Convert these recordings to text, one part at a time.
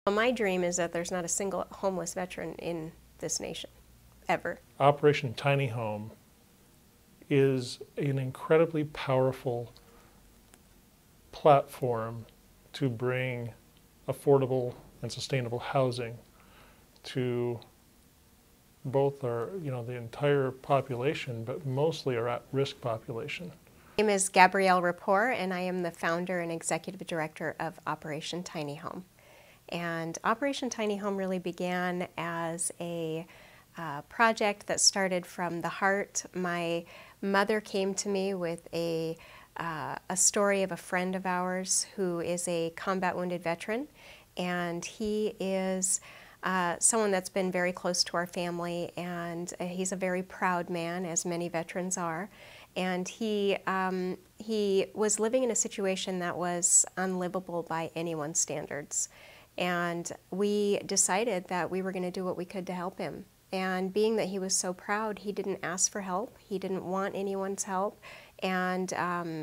Well, my dream is that there's not a single homeless veteran in this nation, ever. Operation Tiny Home is an incredibly powerful platform to bring affordable and sustainable housing to both our, the entire population, but mostly our at-risk population. My name is Gabrielle Rapport, and I am the founder and executive director of Operation Tiny Home. And Operation Tiny Home really began as a project that started from the heart. My mother came to me with a story of a friend of ours who is a combat wounded veteran, and he is someone that's been very close to our family, and he's a very proud man, as many veterans are. And he was living in a situation that was unlivable by anyone's standards. And we decided that we were going to do what we could to help him. And being that he was so proud, he didn't ask for help. He didn't want anyone's help. And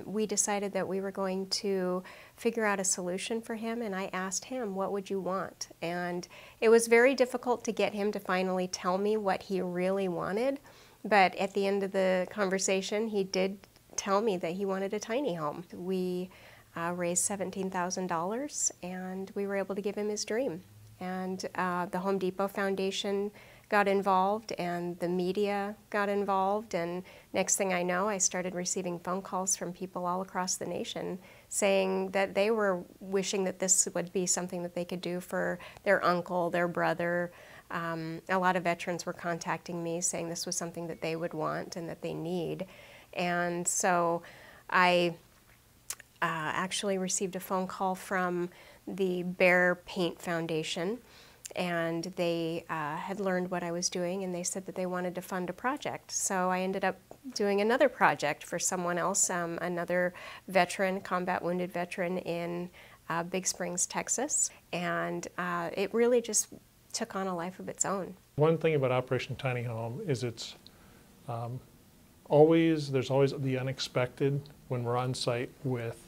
we decided that we were going to figure out a solution for him. And I asked him, what would you want? And it was very difficult to get him to finally tell me what he really wanted. But at the end of the conversation, he did tell me that he wanted a tiny home. We raised $17,000, and we were able to give him his dream. And the Home Depot Foundation got involved, and the media got involved, and next thing I know, I started receiving phone calls from people all across the nation saying that they were wishing that this would be something that they could do for their uncle, their brother. A lot of veterans were contacting me saying this was something that they would want and that they need. And so I actually received a phone call from the Bear Paint Foundation, and they had learned what I was doing, and they said that they wanted to fund a project. So I ended up doing another project for someone else, another veteran, combat wounded veteran in Big Springs, Texas, and it really just took on a life of its own. One thing about Operation Tiny Home is it's there's always the unexpected when we're on site with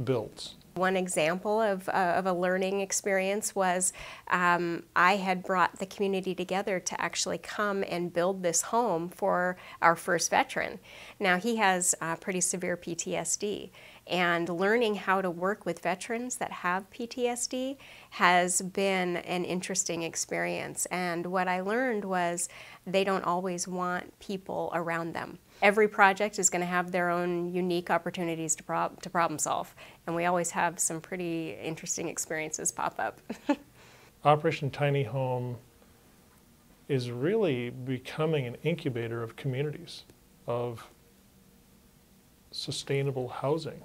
builds. One example of a learning experience was I had brought the community together to actually come and build this home for our first veteran. Now, he has pretty severe PTSD, and learning how to work with veterans that have PTSD has been an interesting experience. And what I learned was they don't always want people around them. Every project is going to have their own unique opportunities to problem solve, and we always have some pretty interesting experiences pop up. Operation Tiny Home is really becoming an incubator of communities, of sustainable housing,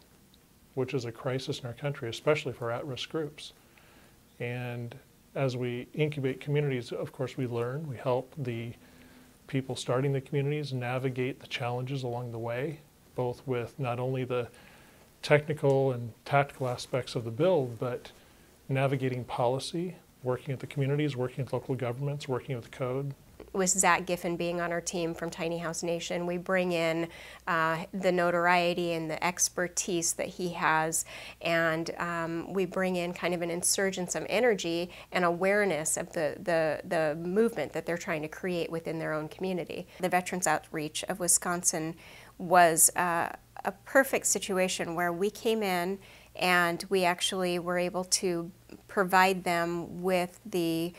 which is a crisis in our country, especially for at-risk groups. And as we incubate communities, of course, we learn, we help the people starting the communities navigate the challenges along the way, both with not only the technical and tactical aspects of the build, but navigating policy, working with the communities, working with local governments, working with code. With Zach Giffen being on our team from Tiny House Nation, we bring in the notoriety and the expertise that he has, and we bring in kind of an insurgence of energy and awareness of the movement that they're trying to create within their own community. The Veterans Outreach of Wisconsin was a perfect situation where we came in and we actually were able to provide them with the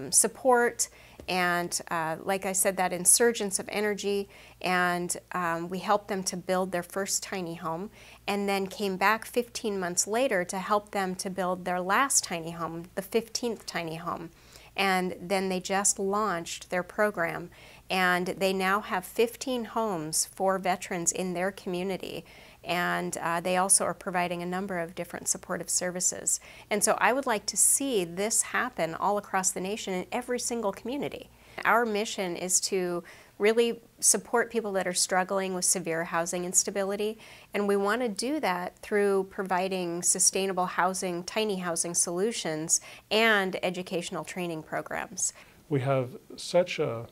support and like I said, that insurgence of energy, and we helped them to build their first tiny home, and then came back 15 months later to help them to build their last tiny home, the 15th tiny home. And then they just launched their program, and they now have 15 homes for veterans in their community. And they also are providing a number of different supportive services. And so I would like to see this happen all across the nation in every single community. Our mission is to really support people that are struggling with severe housing instability, and we want to do that through providing sustainable housing, tiny housing solutions, and educational training programs. We have such a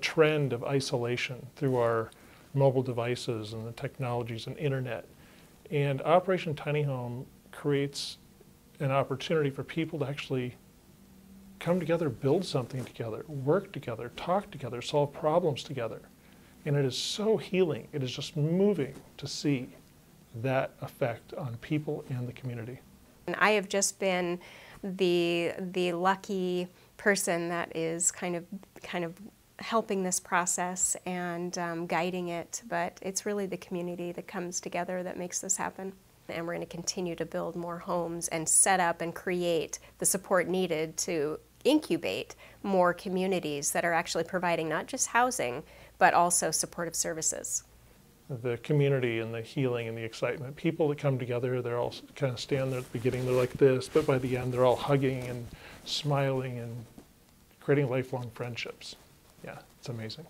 trend of isolation through our mobile devices and the technologies and internet. And Operation Tiny Home creates an opportunity for people to actually come together, build something together, work together, talk together, solve problems together. And it is so healing. It is just moving to see that effect on people and the community. And I have just been the lucky person that is kind of helping this process and guiding it, but it's really the community that comes together that makes this happen. And we're going to continue to build more homes and set up and create the support needed to incubate more communities that are actually providing not just housing, but also supportive services. The community and the healing and the excitement. People that come together, they're all kind of stand there at the beginning, they're like this, but by the end they're all hugging and smiling and creating lifelong friendships. Yeah, it's amazing.